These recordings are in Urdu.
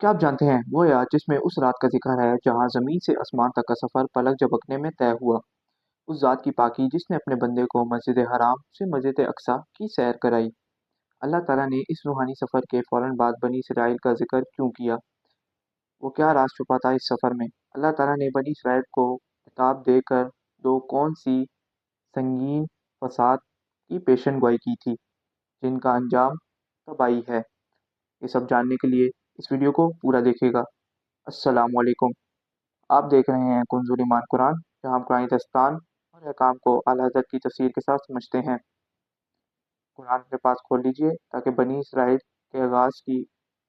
کیا آپ جانتے ہیں وہ یاد جس میں اس رات کا ذکر ہے جہاں زمین سے آسمان تک کا سفر پلک جھپکنے میں طے ہوا؟ اس ذات کی پاکی جس نے اپنے بندے کو مسجد حرام سے مسجد اقصی کی سیر کرائی۔ اللہ تعالیٰ نے اس روحانی سفر کے فوراً بعد بنی اسرائیل کا ذکر کیوں کیا؟ وہ کیا راز چھپا تھا اس سفر میں؟ اللہ تعالیٰ نے بنی اسرائیل کو خطاب دے کر دو کون سی سنگین فساد کی پیشن گوئی کی تھی جن کا انجام تباہی ہے؟ یہ سب جاننے کے لیے اس ویڈیو کو پورا دیکھے گا۔ السلام علیکم، آپ دیکھ رہے ہیں کنز ایمان قرآن، جہاں ہم قرآن دستان اور احکام کو اعلیٰ حضرت کی تفسیر کے ساتھ سمجھتے ہیں۔ قرآن کے پاس کھول لیجئے تاکہ بنی اسرائیل کے آغاز کی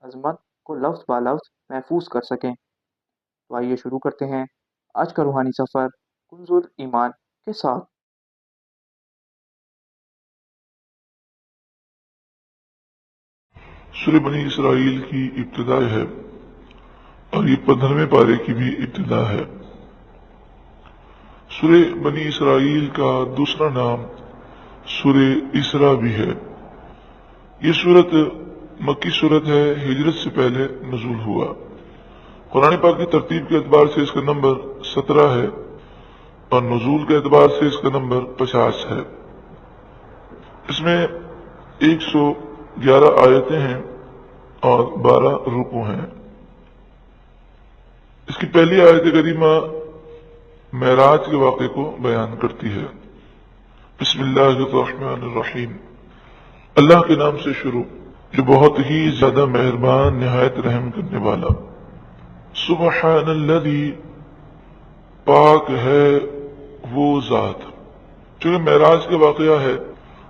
عظمت کو لفظ با لفظ محفوظ کر سکیں۔ تو آئیے شروع کرتے ہیں آج کا روحانی سفر کنز ایمان کے ساتھ۔ سورہ بنی اسرائیل کی ابتدا ہے اور یہ 15ویں پارے کی بھی ابتدا ہے۔ سورہ بنی اسرائیل کا دوسرا نام سورہ اسراء بھی ہے۔ یہ سورت مکی سورت ہے، ہجرت سے پہلے نزول ہوا۔ قرآن پاک کی ترتیب کے اعتبار سے اس کا نمبر 17 ہے اور نزول کے اعتبار سے اس کا نمبر 50 ہے۔ اس میں 111 آیتیں ہیں اور 12 رکوع ہیں۔ اس کی پہلی آیت کریمہ معراج کے واقعے کو بیان کرتی ہے۔ بسم اللہ الرحمن الرحیم، اللہ کے نام سے شروع جو بہت ہی زیادہ مہربان نہایت رحم کرنے والا۔ سبحان الذی، پاک ہے وہ ذات۔ چونکہ معراج کا واقعہ ہے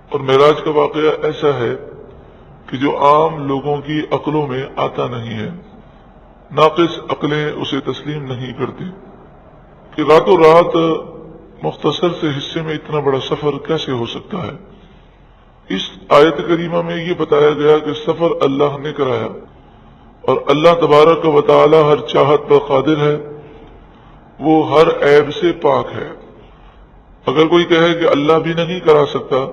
اور معراج کا واقعہ ایسا ہے کہ جو عام لوگوں کی عقلوں میں آتا نہیں ہے، ناقص عقلیں اسے تسلیم نہیں کرتی کہ راتوں رات مختصر سے حصے میں اتنا بڑا سفر کیسے ہو سکتا ہے۔ اس آیت کریمہ میں یہ بتایا گیا کہ سفر اللہ نے کرایا اور اللہ تبارک و تعالی ہر چاہت پر قادر ہے، وہ ہر عیب سے پاک ہے۔ اگر کوئی کہے کہ اللہ بھی نہیں کرا سکتا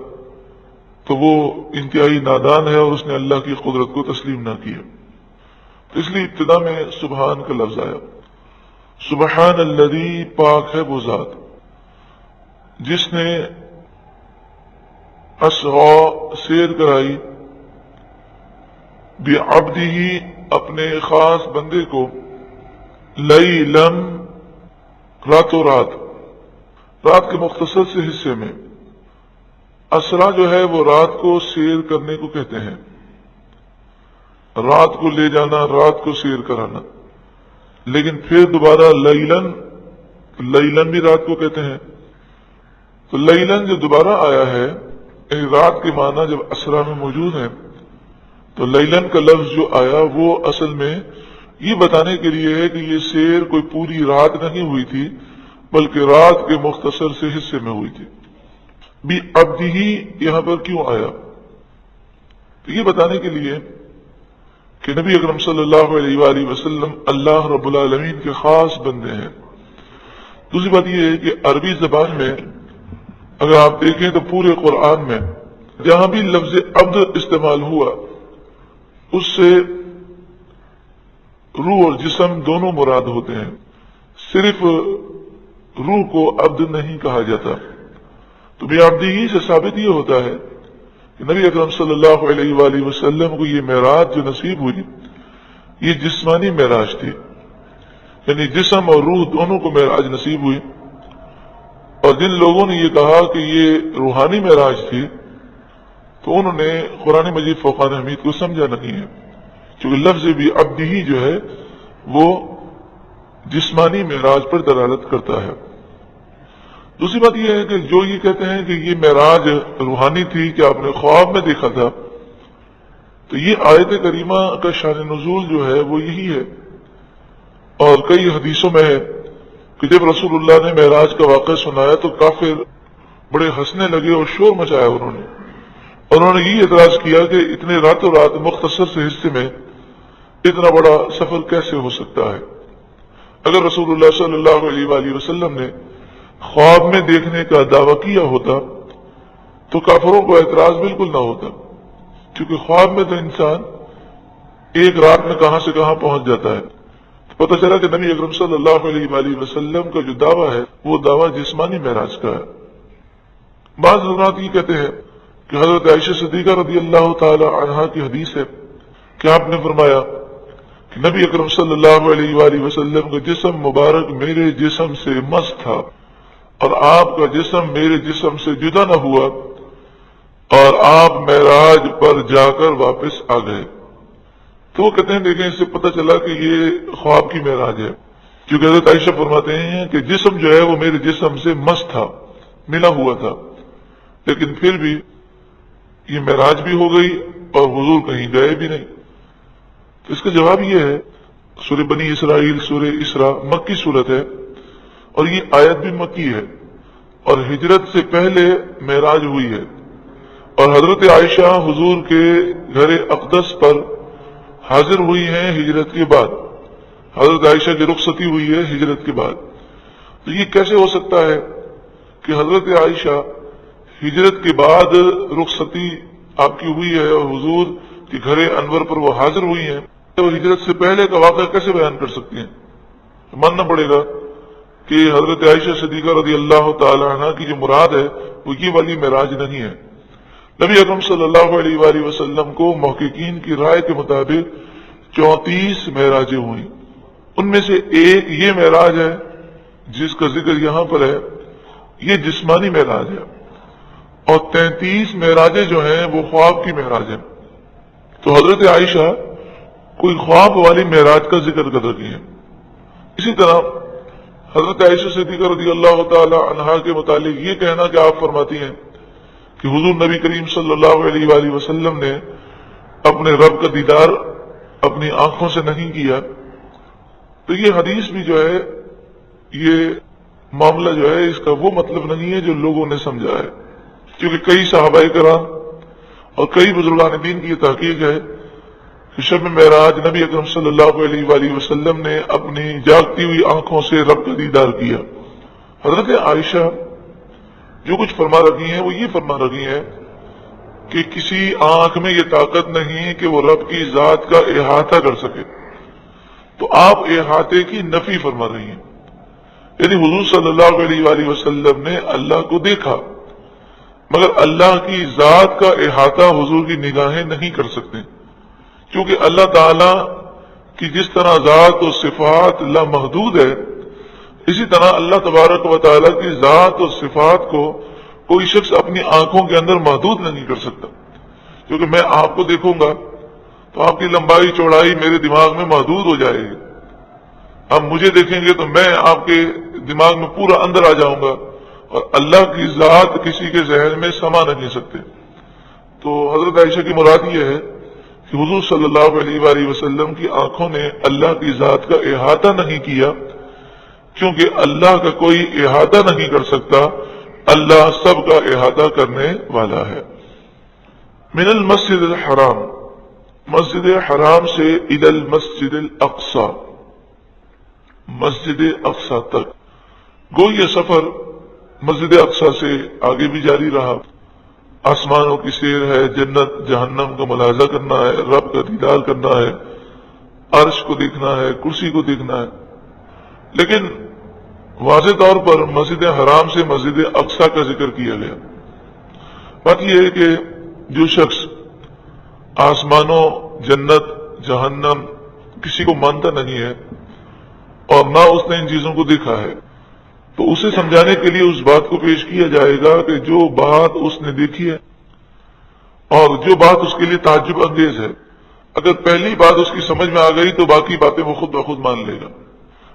تو وہ انتہائی نادان ہے اور اس نے اللہ کی قدرت کو تسلیم نہ کیا۔ اس لیے ابتدا میں سبحان کا لفظ آیا۔ سبحان الذی، پاک ہے وہ ذات جس نے اسغا، سیر کرائی، بعبدہ، اپنے خاص بندے کو، لیلاً، راتوں رات، رات کے مختصر سے حصے میں۔ اسرا جو ہے وہ رات کو سیر کرنے کو کہتے ہیں، رات کو لے جانا، رات کو سیر کرانا۔ لیکن پھر دوبارہ لیلاً، لیلاً بھی رات کو کہتے ہیں۔ تو لیلاً جو دوبارہ آیا ہے، یعنی رات کے معنی جب اسرا میں موجود ہیں تو لیلاً کا لفظ جو آیا وہ اصل میں یہ بتانے کے لیے ہے کہ یہ سیر کوئی پوری رات نہیں ہوئی تھی بلکہ رات کے مختصر سے حصے میں ہوئی تھی۔ بعبدہ یہاں پر کیوں آیا؟ تو یہ بتانے کے لیے کہ نبی اکرم صلی اللہ علیہ وآلہ وسلم اللہ رب العالمین کے خاص بندے ہیں۔ دوسری بات یہ ہے کہ عربی زبان میں اگر آپ دیکھیں تو پورے قرآن میں جہاں بھی لفظ عبد استعمال ہوا اس سے روح اور جسم دونوں مراد ہوتے ہیں، صرف روح کو عبد نہیں کہا جاتا۔ تو بعبدہ سے ثابت یہ ہوتا ہے کہ نبی اکرم صلی اللہ علیہ وآلہ وسلم کو یہ معراج جو نصیب ہوئی یہ جسمانی معراج تھی، یعنی جسم اور روح دونوں کو معراج نصیب ہوئی۔ اور جن لوگوں نے یہ کہا کہ یہ روحانی معراج تھی تو انہوں نے قرآن مجید فرقان حمید کو سمجھا نہیں ہے، کیونکہ لفظ بعبدہ جو ہے وہ جسمانی معراج پر دلالت کرتا ہے۔ دوسری بات یہ ہے کہ جو یہ کہتے ہیں کہ یہ معراج روحانی تھی کہ آپ نے خواب میں دیکھا تھا، تو یہ آیت کریمہ کا شان نزول جو ہے وہ یہی ہے۔ اور کئی حدیثوں میں ہے کہ جب رسول اللہ نے معراج کا واقعہ سنایا تو کافر بڑے ہنسنے لگے اور شور مچایا انہوں نے یہ اعتراض کیا کہ اتنے راتوں رات مختصر سے حصے میں اتنا بڑا سفر کیسے ہو سکتا ہے۔ اگر رسول اللہ صلی اللہ علیہ وآلہ وسلم نے خواب میں دیکھنے کا دعویٰ کیا ہوتا تو کافروں کو اعتراض بالکل نہ ہوتا، کیونکہ خواب میں تو انسان ایک رات میں کہاں سے کہاں پہنچ جاتا ہے۔ تو پتہ چلا کہ نبی اکرم صلی اللہ علیہ وآلہ وسلم کا جو دعویٰ ہے وہ دعویٰ جسمانی معراج کا ہے۔ بعض حضرات یہ کہتے ہیں کہ حضرت عائشہ صدیقہ رضی اللہ تعالی عنہا کی حدیث ہے کہ آپ نے فرمایا کہ نبی اکرم صلی اللہ علیہ وآلہ وسلم کا جسم مبارک میرے جسم سے مس تھا اور آپ کا جسم میرے جسم سے جدا نہ ہوا اور آپ معراج پر جا کر واپس آ گئے۔ تو وہ کہتے ہیں دیکھیں اس سے پتہ چلا کہ یہ خواب کی معراج ہے، کیونکہ حضرت عائشہ فرماتے ہیں کہ جسم جو ہے وہ میرے جسم سے مس تھا، ملا ہوا تھا، لیکن پھر بھی یہ معراج بھی ہو گئی اور حضور کہیں گئے بھی نہیں۔ تو اس کا جواب یہ ہے، سورہ بنی اسرائیل سورہ اسراء مکی صورت ہے اور یہ آیت بھی مکی ہے اور ہجرت سے پہلے معراج ہوئی ہے، اور حضرت عائشہ حضور کے گھر اقدس پر حاضر ہوئی ہیں ہجرت کے بعد۔ حضرت عائشہ کی رخصتی ہوئی ہے ہجرت کے بعد۔ تو یہ کیسے ہو سکتا ہے کہ حضرت عائشہ ہجرت کے بعد رخصتی آپ کی ہوئی ہے اور حضور کے گھر انور پر وہ حاضر ہوئی ہیں، تو ہجرت سے پہلے کا واقعہ کیسے بیان کر سکتی ہیں؟ ماننا پڑے گا کہ حضرت عائشہ صدیقہ رضی اللہ تعالی عنہ کی جو مراد ہے وہ یہ والی معراج نہیں ہے۔ نبی اکرم صلی اللہ علیہ وآلہ وسلم کو محققین کی رائے کے مطابق 34 معراجیں ہوئیں، ان میں سے ایک یہ معراج ہے جس کا ذکر یہاں پر ہے، یہ جسمانی معراج ہے، اور 33 معراجیں جو ہیں وہ خواب کی معراج ہیں۔ تو حضرت عائشہ کوئی خواب والی معراج کا ذکر کر رہی ہیں۔ اسی طرح حضرت عائشہ صدیقہ رضی اللہ تعالی عنہا کے متعلق یہ کہنا کہ آپ فرماتی ہیں کہ حضور نبی کریم صلی اللہ علیہ وآلہ وسلم نے اپنے رب کا دیدار اپنی آنکھوں سے نہیں کیا، تو یہ حدیث بھی جو ہے، یہ معاملہ جو ہے اس کا وہ مطلب نہیں ہے جو لوگوں نے سمجھا ہے، کیونکہ کئی صحابہ کرام اور کئی بزرگان دین کی یہ تحقیق ہے کہ شب معراج نبی اکرم صلی اللہ علیہ وآلہ وسلم نے اپنی جاگتی ہوئی آنکھوں سے رب کا دیدار کیا۔ حضرت عائشہ جو کچھ فرما رہی ہیں وہ یہ فرما رہی ہیں کہ کسی آنکھ میں یہ طاقت نہیں کہ وہ رب کی ذات کا احاطہ کر سکے، تو آپ احاطے کی نفی فرما رہی ہیں، یعنی حضور صلی اللہ علیہ وآلہ وسلم نے اللہ کو دیکھا، مگر اللہ کی ذات کا احاطہ حضور کی نگاہیں نہیں کر سکتے، کیونکہ اللہ تعالی کی جس طرح ذات و صفات لامحدود ہے، اسی طرح اللہ تبارک و تعالی کی ذات و صفات کو کوئی شخص اپنی آنکھوں کے اندر محدود نہیں کر سکتا، کیونکہ میں آپ کو دیکھوں گا تو آپ کی لمبائی چوڑائی میرے دماغ میں محدود ہو جائے گی، آپ مجھے دیکھیں گے تو میں آپ کے دماغ میں پورا اندر آ جاؤں گا، اور اللہ کی ذات کسی کے ذہن میں سما نہیں سکتے۔ تو حضرت عائشہ کی مراد یہ ہے کہ حضور صلی اللہ علیہ وآلہ وسلم کی آنکھوں نے اللہ کی ذات کا احاطہ نہیں کیا، کیونکہ اللہ کا کوئی احاطہ نہیں کر سکتا، اللہ سب کا احاطہ کرنے والا ہے۔ من المسجد الحرام، مسجد حرام سے الی المسجد الاقصی، مسجد اقصی تک، گو یہ سفر مسجد اقصی سے آگے بھی جاری رہا۔ آسمانوں کی سیر ہے، جنت جہنم کا ملاحظہ کرنا ہے، رب کا دیدار کرنا ہے، عرش کو دیکھنا ہے، کرسی کو دیکھنا ہے، لیکن واضح طور پر مسجد حرام سے مسجد اقصی کا ذکر کیا گیا۔ بات یہ ہے کہ جو شخص آسمانوں، جنت، جہنم کسی کو مانتا نہیں ہے اور نہ اس نے ان چیزوں کو دیکھا ہے، تو اسے سمجھانے کے لیے اس بات کو پیش کیا جائے گا کہ جو بات اس نے دیکھی ہے اور جو بات اس کے لیے تعجب انگیز ہے، اگر پہلی بات اس کی سمجھ میں آ گئی تو باقی باتیں وہ خود بخود مان لے گا۔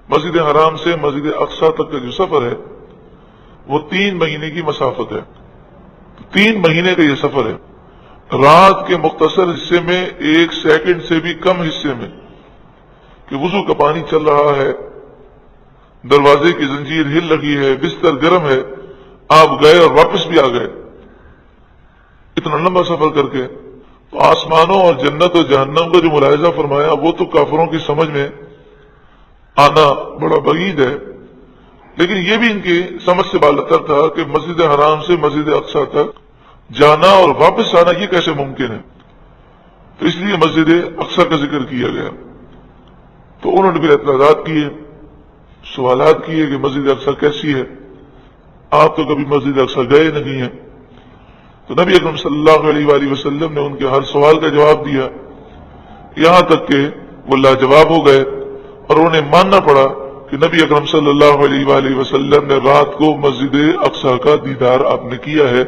مسجد حرام سے مسجد اقصی تک کا جو سفر ہے وہ 3 مہینے کی مسافت ہے۔ 3 مہینے کا یہ سفر ہے، رات کے مختصر حصے میں 1 سیکنڈ سے بھی کم حصے میں، کہ وضو کا پانی چل رہا ہے، دروازے کی زنجیر ہل رہی ہے، بستر گرم ہے، آپ گئے اور واپس بھی آ گئے، اتنا لمبا سفر کر کے، تو آسمانوں اور جنت اور جہنم کا جو ملاحظہ فرمایا وہ تو کافروں کی سمجھ میں آنا بڑا بعید ہے، لیکن یہ بھی ان کی سمجھ سے بالاتر تھا کہ مسجد حرام سے مسجد اقصی تک جانا اور واپس آنا یہ کیسے ممکن ہے؟ تو اس لیے مسجد اقصی کا ذکر کیا گیا۔ تو انہوں نے پھر اعتراضات کیے، سوالات کیے کہ مسجد اقصی کیسی ہے، آپ تو کبھی مسجد اقصی گئے نہیں ہیں۔ تو نبی اکرم صلی اللہ علیہ وآلہ وسلم نے ان کے ہر سوال کا جواب دیا، یہاں تک کہ وہ لاجواب ہو گئے اور انہیں ماننا پڑا کہ نبی اکرم صلی اللہ علیہ وآلہ وسلم نے رات کو مسجد اقصی کا دیدار آپ نے کیا ہے،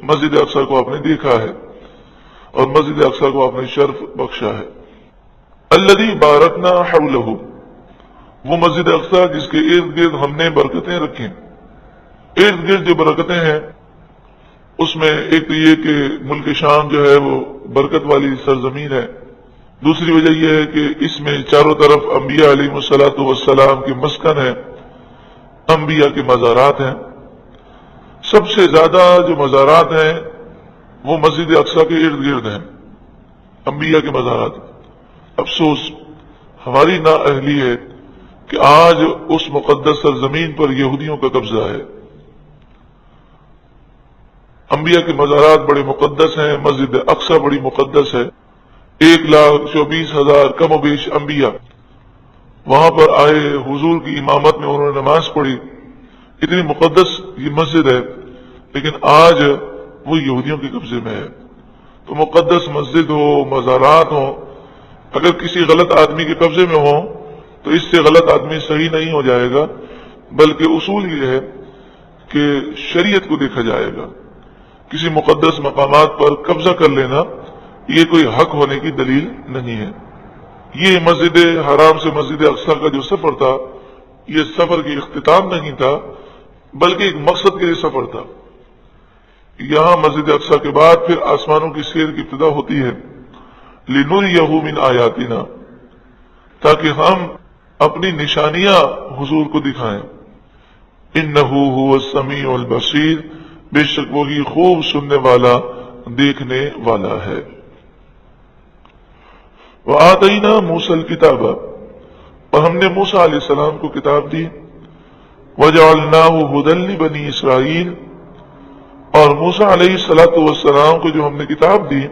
مسجد اقصی کو آپ نے دیکھا ہے اور مسجد اقصی کو آپ نے شرف بخشا ہے۔ الذی بارکنا حولہ، وہ مسجد اقصی جس کے ارد گرد ہم نے برکتیں رکھیں۔ ارد گرد جو برکتیں ہیں اس میں ایک تو یہ کہ ملک شام جو ہے وہ برکت والی سرزمین ہے، دوسری وجہ یہ ہے کہ اس میں چاروں طرف انبیاء علیہ الصلوۃ والسلام کے مسکن ہیں، انبیاء کے مزارات ہیں۔ سب سے زیادہ جو مزارات ہیں وہ مسجد اقصی کے ارد گرد ہیں، انبیاء کے مزارات۔ افسوس ہماری نااہلی ہے کہ آج اس مقدس سرزمین پر یہودیوں کا قبضہ ہے۔ انبیاء کے مزارات بڑے مقدس ہیں، مسجد اقصی بڑی مقدس ہے۔ 1,24,000 کم و بیش انبیاء وہاں پر آئے، حضور کی امامت میں انہوں نے نماز پڑھی، اتنی مقدس یہ مسجد ہے، لیکن آج وہ یہودیوں کے قبضے میں ہے۔ تو مقدس مسجد ہو، مزارات ہوں، اگر کسی غلط آدمی کے قبضے میں ہوں تو اس سے غلط آدمی صحیح نہیں ہو جائے گا، بلکہ اصول یہ ہے کہ شریعت کو دیکھا جائے گا۔ کسی مقدس مقامات پر قبضہ کر لینا یہ کوئی حق ہونے کی دلیل نہیں ہے۔ یہ مسجد حرام سے مسجد اقصی کا جو سفر تھا، یہ سفر کی اختتام نہیں تھا بلکہ ایک مقصد کے لیے سفر تھا۔ یہاں مسجد اقصی کے بعد پھر آسمانوں کی سیر کی ابتدا ہوتی ہے، لِنُرِيَهُ مِنْ آیاتنا، تاکہ ہم اپنی نشانیاں حضور کو دکھائیں۔ إِنَّهُ هُوَ السَّمِيعُ الْبَصِيرُ، بے شک وہی خوب سننے والا، دیکھنے والا ہے۔ وَآتَيْنَا مُوسَى الْكِتَابَ، اور ہم نے موسیٰ علیہ السلام کو کتاب دی، وَجَعَلْنَاهُ هُدًى لِبَنِي إِسْرَائِيلَ، اور موسیٰ علیہ السلام کو جو ہم نے کتاب دی،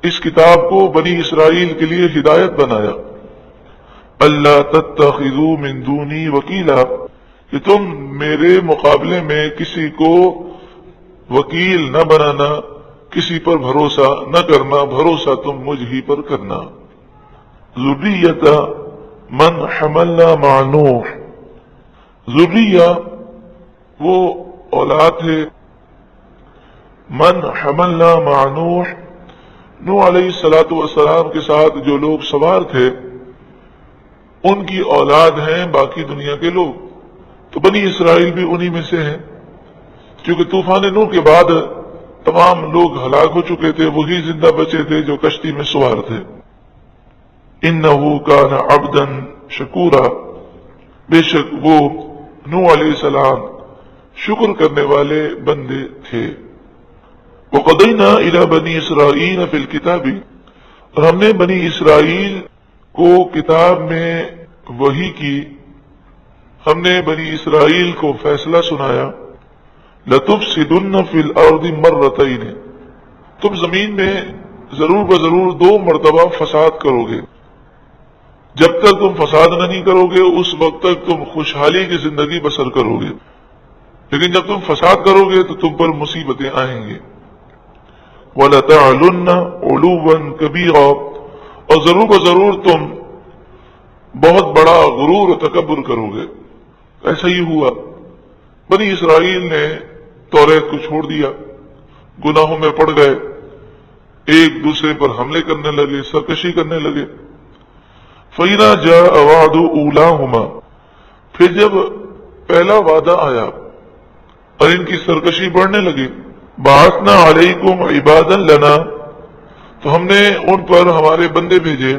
اس کتاب کو بنی اسرائیل کے لیے ہدایت بنایا۔ اللہ تتخذوا من دونی وکیلا، کہ تم میرے مقابلے میں کسی کو وکیل نہ بنانا، کسی پر بھروسہ نہ کرنا، بھروسہ تم مجھ ہی پر کرنا۔ ذریۃ من حملنا مع نوح، ذریہ وہ اولاد ہے، من حملنا مع نوح، نوح علیہ السلام کے ساتھ جو لوگ سوار تھے ان کی اولاد ہیں باقی دنیا کے لوگ، تو بنی اسرائیل بھی انہی میں سے ہیں، کیونکہ طوفان نوح کے بعد تمام لوگ ہلاک ہو چکے تھے، وہی زندہ بچے تھے جو کشتی میں سوار تھے۔ انہ کان عبدا شکورا، بے شک وہ نوح علیہ السلام شکر کرنے والے بندے تھے۔ وقضینا الی بنی اسرائیل فی الکتاب، اور ہم نے بنی اسرائیل کو کتاب میں وحی کی، ہم نے بنی اسرائیل کو فیصلہ سنایا، لَتُفْسِدُنَّ فِي الْأَرْضِ مَرَّتَيْنِ، تم زمین میں ضرور بضرور 2 مرتبہ فساد کرو گے۔ جب تک تم فساد نہیں کرو گے اس وقت تک تم خوشحالی کی زندگی بسر کرو گے، لیکن جب تم فساد کرو گے تو تم پر مصیبتیں آئیں گے۔ وَلَتَعْلُنَّ عُلُوًّا كَبِيرًا، اور ضرور بضرور تم بہت بڑا غرور و تکبر کرو گے۔ ایسا ہی ہوا، بنی اسرائیل نے توریت کو چھوڑ دیا، گناہوں میں پڑ گئے، ایک دوسرے پر حملے کرنے لگے، سرکشی کرنے لگے۔ فَإِذَا جَاءَ وَعْدُ أُولَاهُمَا، پھر جب پہلا وعدہ آیا اور ان کی سرکشی بڑھنے لگی، بَعَثْنَا عَلَيْكُمْ عِبَادًا لَنَا، تو ہم نے ان پر ہمارے بندے بھیجے،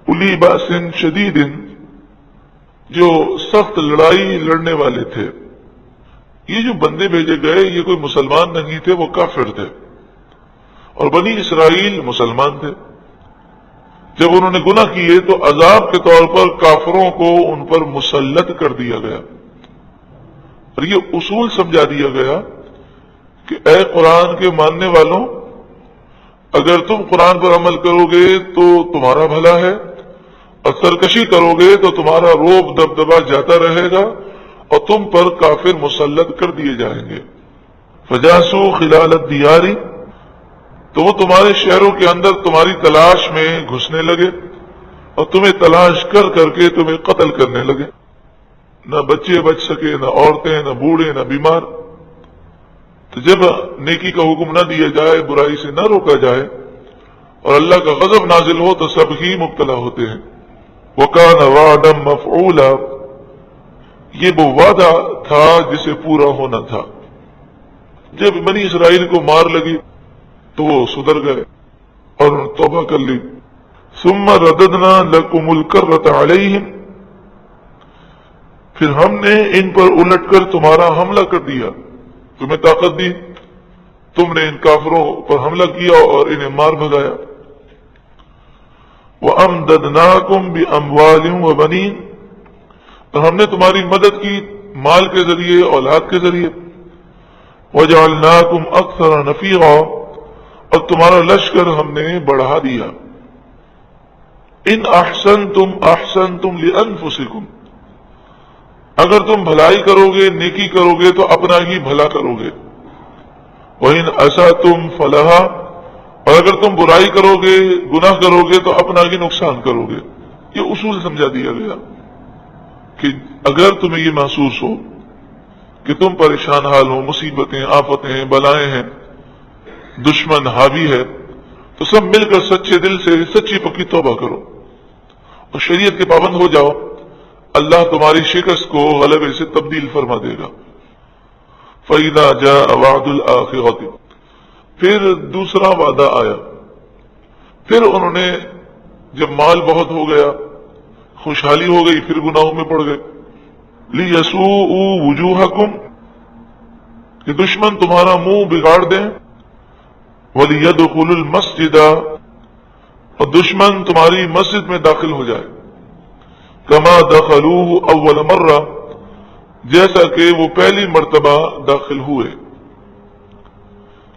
اُولی بَأْسٍ شَدِيدٍ، جو سخت لڑائی لڑنے والے تھے۔ یہ جو بندے بھیجے گئے یہ کوئی مسلمان نہیں تھے، وہ کافر تھے، اور بنی اسرائیل مسلمان تھے۔ جب انہوں نے گناہ کیے تو عذاب کے طور پر کافروں کو ان پر مسلط کر دیا گیا، اور یہ اصول سمجھا دیا گیا کہ اے قرآن کے ماننے والوں، اگر تم قرآن پر عمل کرو گے تو تمہارا بھلا ہے، اور سرکشی کرو گے تو تمہارا روب دبدبا جاتا رہے گا اور تم پر کافر مسلط کر دیے جائیں گے۔ فجاسو خلال الدیار، تو وہ تمہارے شہروں کے اندر تمہاری تلاش میں گھسنے لگے اور تمہیں تلاش کر کر کے تمہیں قتل کرنے لگے، نہ بچے بچ سکے، نہ عورتیں، نہ بوڑھے، نہ بیمار۔ تو جب نیکی کا حکم نہ دیا جائے، برائی سے نہ روکا جائے اور اللہ کا غضب نازل ہو تو سب ہی مبتلا ہوتے ہیں۔ وَكَانَ وَعْدًا مَفْعُولًا، یہ وہ وعدہ تھا جسے پورا ہونا تھا۔ جب بنی اسرائیل کو مار لگی تو وہ سدھر گئے اور توبہ کر لی۔ ثُمَّ رَدَدْنَا لَكُمُ الْكَرَّةَ عَلَيْهِمْ، پھر ہم نے ان پر الٹ کر تمہارا حملہ کر دیا، تمہیں طاقت دی، تم نے ان کافروں پر حملہ کیا اور انہیں مار بھگایا۔ وَأَمْدَدْنَاكُمْ بِأَمْوَالٍ وَبَنِينَ، اور ہم نے تمہاری مدد کی مال کے ذریعے، اولاد کے ذریعے۔ وَجَعَلْنَاكُمْ أَكْثَرَ نَفِيرًا، اور تمہارا لشکر ہم نے بڑھا دیا۔ ان احسنتم احسنتم لانفسکم، اگر تم بھلائی کرو گے، نیکی کرو گے تو اپنا ہی بھلا کرو گے۔ وَإِنْ أَسَأْتُمْ فَلَهَا، اور اگر تم برائی کرو گے، گناہ کرو گے تو اپنا ہی نقصان کرو گے۔ یہ اصول سمجھا دیا گیا کہ اگر تمہیں یہ محسوس ہو کہ تم پریشان حال ہو، مصیبتیں، آفتیں ہیں، بلائیں ہیں، دشمن حاوی ہے، تو سب مل کر سچے دل سے سچی پکی توبہ کرو اور شریعت کے پابند ہو جاؤ، اللہ تمہاری شکست کو غلبے سے تبدیل فرما دے گا۔ فَإِذَا جَاءَ وَعْدُ الْآخِرَةِ، پھر دوسرا وعدہ آیا، پھر انہوں نے جب مال بہت ہو گیا، خوشحالی ہو گئی، پھر گناہوں میں پڑ گئے۔ لِيَسُوءُوا وُجُوهَكُمْ، کہ دشمن تمہارا منہ بگاڑ دیں، وَلِيَدْخُلُوا الْمَسْجِدَ، اور دشمن تمہاری مسجد میں داخل ہو جائے، كَمَا دَخَلُوهُ أَوَّلَ مَرَّةٍ، جیسا کہ وہ پہلی مرتبہ داخل ہوئے۔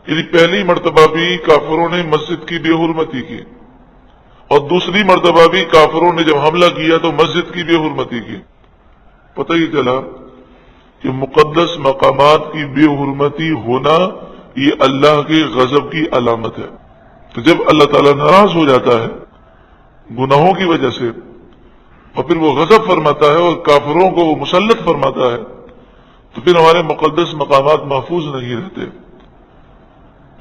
یعنی پہلی مرتبہ بھی کافروں نے مسجد کی بے حرمتی کی، اور دوسری مرتبہ بھی کافروں نے جب حملہ کیا تو مسجد کی بے حرمتی کی۔ پتہ ہی چلا کہ مقدس مقامات کی بے حرمتی ہونا یہ اللہ کے غضب کی علامت ہے۔ تو جب اللہ تعالیٰ ناراض ہو جاتا ہے گناہوں کی وجہ سے اور پھر وہ غضب فرماتا ہے اور کافروں کو وہ مسلط فرماتا ہے، تو پھر ہمارے مقدس مقامات محفوظ نہیں رہتے۔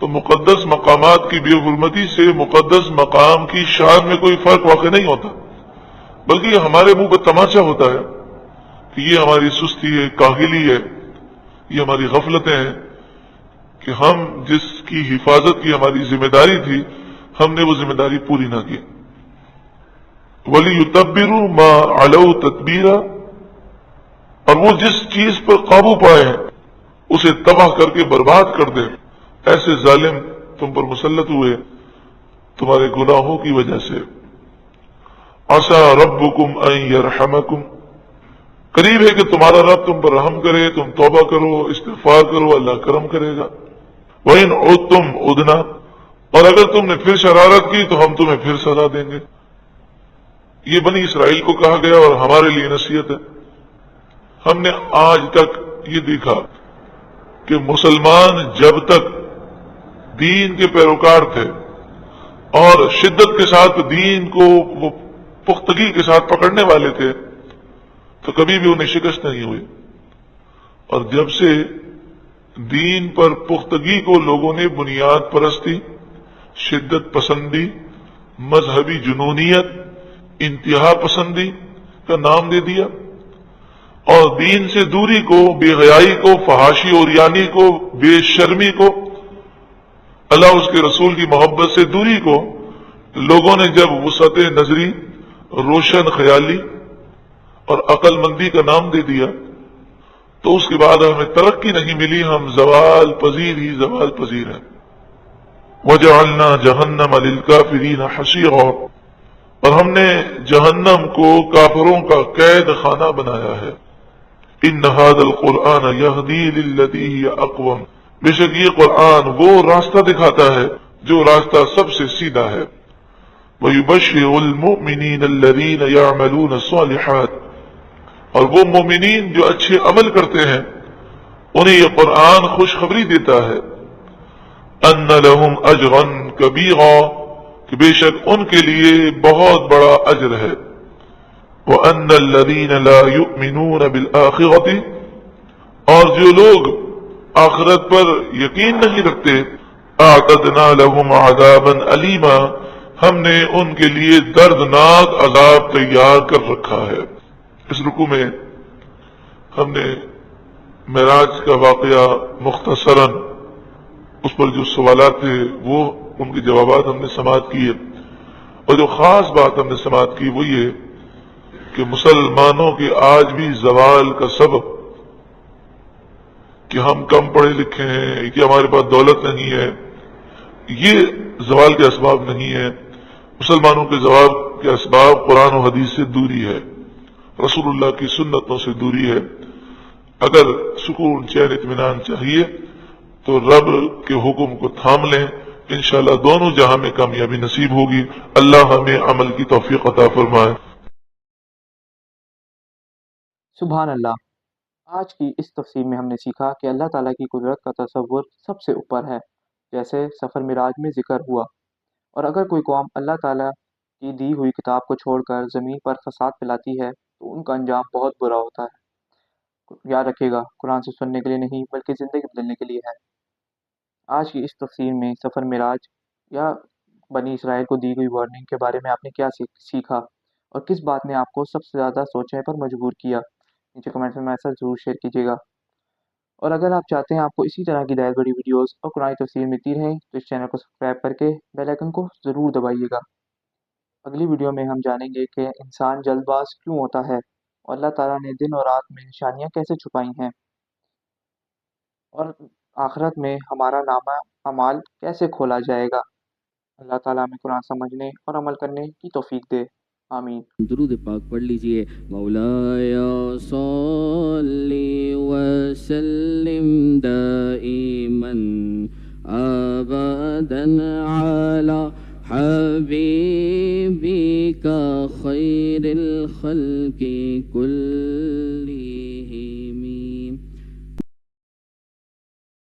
تو مقدس مقامات کی بے حرمتی سے مقدس مقام کی شان میں کوئی فرق واقع نہیں ہوتا، بلکہ یہ ہمارے منہ پر تماچا ہوتا ہے کہ یہ ہماری سستی ہے، کاہلی ہے، یہ ہماری غفلتیں ہیں کہ ہم جس کی حفاظت کی ہماری ذمہ داری تھی ہم نے وہ ذمہ داری پوری نہ کی۔ وَلِيُتَبِّرُوا مَا عَلَوْا تَتْبِيرًا، اور وہ جس چیز پر قابو پائے ہیں اسے تباہ کر کے برباد کر دیں۔ ایسے ظالم تم پر مسلط ہوئے تمہارے گناہوں کی وجہ سے۔ عَسَى رَبُّكُمْ أَن يَرْحَمَكُمْ، قریب ہے کہ تمہارا رب تم پر رحم کرے، تم توبہ کرو، استغفار کرو، اللہ کرم کرے گا۔ وَإِنْ عُدْتُمْ عُدْنَا، اور اگر تم نے پھر شرارت کی تو ہم تمہیں پھر سزا دیں گے۔ یہ بنی اسرائیل کو کہا گیا اور ہمارے لیے نصیحت ہے۔ ہم نے آج تک یہ دیکھا کہ مسلمان جب تک دین کے پیروکار تھے اور شدت کے ساتھ دین کو وہ پختگی کے ساتھ پکڑنے والے تھے تو کبھی بھی انہیں شکست نہیں ہوئی، اور جب سے دین پر پختگی کو لوگوں نے بنیاد پرستی، شدت پسندی، مذہبی جنونیت، انتہا پسندی کا نام دے دیا، اور دین سے دوری کو، بے حیائی کو، فحاشی اور یانی کو، بے شرمی کو، اللہ اس کے رسول کی محبت سے دوری کو لوگوں نے جب وسعت نظری، روشن خیالی اور عقل مندی کا نام دے دیا تو اس کے بعد ہمیں ترقی نہیں ملی، ہم زوال پذیر ہی زوال پذیر ہیں۔ وَجَعَلْنَا جَهَنَّمَ لِلْكَافِرِينَ حَصِيرًا، اور ہم نے جہنم کو کافروں کا قید خانہ بنایا ہے۔ إِنَّ هَذَا الْقُرْآنَ يَهْدِي لِلَّتِي هِيَ أَقْوَمُ، بے شک یہ قرآن وہ راستہ دکھاتا ہے جو راستہ سب سے سیدھا ہے۔ وَيُبَشِّرُ الْمُؤْمِنِينَ الَّذِينَ يَعْمَلُونَ الصَّالِحَاتِ، اور وہ مومنین جو اچھے عمل کرتے ہیں انہیں یہ قرآن خوشخبری دیتا ہے، أَنَّ لَهُمْ أَجْرًا كَبِيرًا، کہ بے شک ان کے لیے بہت بڑا اجر ہے۔ وَأَنَّ الَّذِينَ لَا يُؤْمِنُونَ بِالْآخِرَةِ، اور جو لوگ آخرت پر یقین نہیں رکھتے، اعتدنا لهم عذابا علیما، ہم نے ان کے لیے دردناک عذاب تیار کر رکھا ہے۔ اس رکوع میں ہم نے معراج کا واقعہ مختصراً اس پر جو سوالات تھے وہ ان کے جوابات ہم نے سماعت کیے، اور جو خاص بات ہم نے سماعت کی وہ یہ کہ مسلمانوں کے آج بھی زوال کا سبب کہ ہم کم پڑھے لکھے ہیں، کہ ہمارے پاس دولت نہیں ہے، یہ زوال کے اسباب نہیں ہے۔ مسلمانوں کے زوال کے اسباب قرآن و حدیث سے دوری ہے، رسول اللہ کی سنتوں سے دوری ہے۔ اگر سکون چین اطمینان چاہیے تو رب کے حکم کو تھام لیں، انشاءاللہ دونوں جہاں میں کامیابی نصیب ہوگی۔ اللہ ہمیں عمل کی توفیق عطا فرمائے۔ سبحان اللہ۔ آج کی اس تفسیر میں ہم نے سیکھا کہ اللہ تعالیٰ کی قدرت کا تصور سب سے اوپر ہے، جیسے سفر معراج میں ذکر ہوا، اور اگر کوئی قوم اللہ تعالیٰ کی دی ہوئی کتاب کو چھوڑ کر زمین پر فساد پھیلاتی ہے تو ان کا انجام بہت برا ہوتا ہے۔ یاد رکھیے گا، قرآن سے سننے کے لیے نہیں بلکہ زندگی بدلنے کے لیے ہے۔ آج کی اس تفسیر میں سفر معراج یا بنی اسرائیل کو دی گئی وارننگ کے بارے میں آپ نے کیا سیکھا، اور کس بات نے آپ کو سب سے زیادہ سوچنے پر مجبور کیا؟ نیچے کمنٹ میں میسج ضرور شیئر کیجیے گا، اور اگر آپ چاہتے ہیں آپ کو اسی طرح کی دائر بڑی ویڈیوز اور قرآن تفسیر ملتی رہیں تو اس چینل کو سبسکرائب کر کے بیل آئیکن کو ضرور دبائیے گا۔ اگلی ویڈیو میں ہم جانیں گے کہ انسان جلد باز کیوں ہوتا ہے، اور اللہ تعالیٰ نے دن اور رات میں نشانیاں کیسے چھپائی ہیں، اور آخرت میں ہمارا نامہ اعمال کیسے کھولا جائے گا۔ اللہ تعالیٰ ہمیں قرآن سمجھنے اور عمل کرنے کی توفیق دے، آمین۔ درود پاک پڑھ لیجئے۔ مولایا صلی وسلم دائما ابدا علی حبیبک خیر الخلق کلہم۔